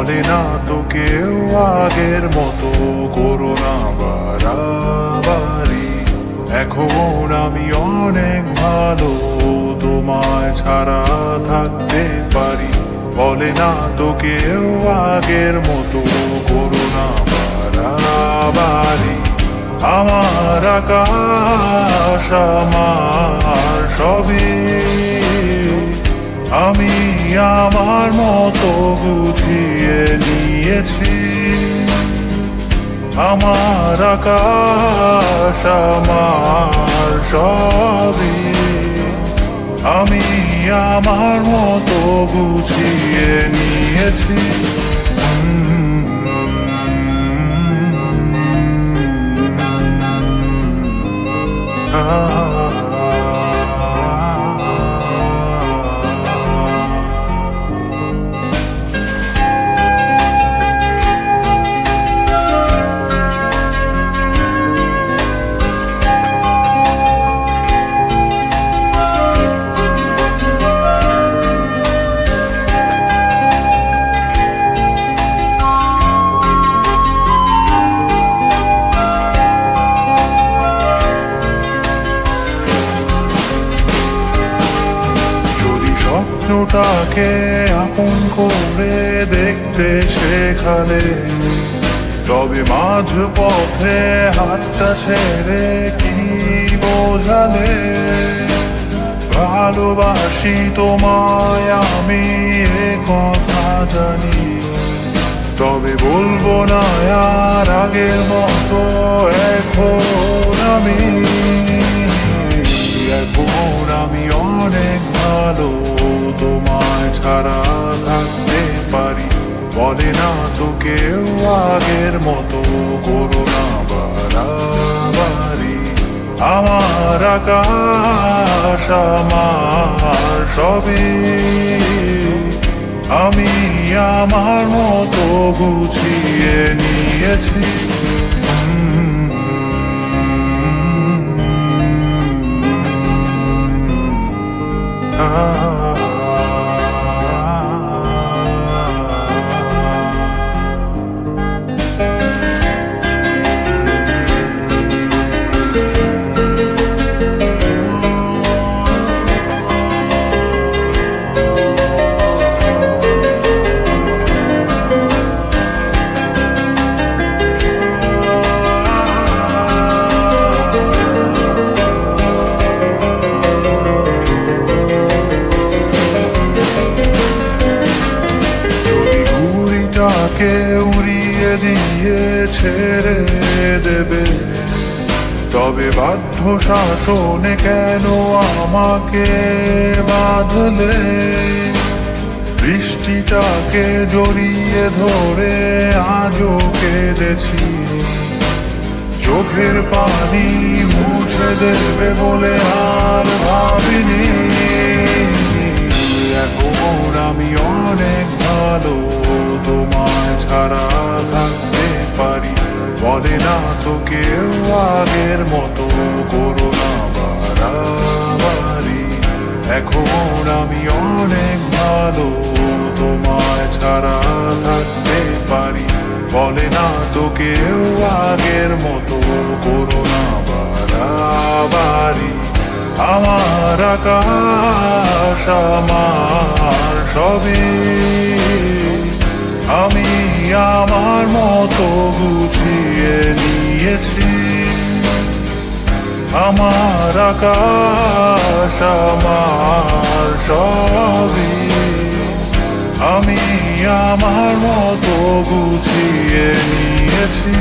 বলে না তো কেউ আগের মতো করো না বাড়াবাড়ি। এখন আমি অনেক ভালো, তোমায় ছাড়া থাকতে পারি। বলে না তো কেউ আগের মতো করো না বাড়াবাড়ি। আমার আকাশ আমার সবই, আমি আমার মতো বুঝিয়ে নিয়েছি। আমার আকাশ আমার সবই, আমি আমার মতো বুঝিয়ে নিয়েছি। স্বপ্নটাকে আপন করে দেখতে শেখালে, তবে মাঝ পথে হাতটা ছেড়ে কি বোঝালে। ভালোবাসি তোমায় আমি এ কথা জানি, তবে বলবো না আর আগের মতো। এখন আমি অনেক ভালো, তোমায় ছাড়া থাকতে পারি। বলে না তো কেউ আগের মতো করো না বাড়াবাড়ি। আমার আকাশ আমার সবই, আমি আমার মতো গুছিয়ে নিয়েছি। উড়িয়ে দিয়ে ছেড়ে দেবে, তবে বাধ্য শাসনে কেন আমাকে বাঁধলে। বৃষ্টিটাকে জড়িয়ে ধরে আজও কেঁদেছি, চোখের পানি মুছে দেবে বলে আর ভাবিনি। এখন আমি অনেক ভালো, তোমায় ছাড়া থাকতে পারি। বলে না তো কেউ আগের মতো করো না বাড়াবাড়ি। এখন আমি অনেক ভালো, তোমায় ছাড়া থাকতে পারি। বলে না তো কেউ আগের মতো করো না বাড়াবাড়ি। আমার আকাশ আমার সবই, আমি আমার মতো গুছিয়ে নিয়েছি। আমার আকাশ আমার সবই, আমি আমার মতো গুছিয়ে নিয়েছি।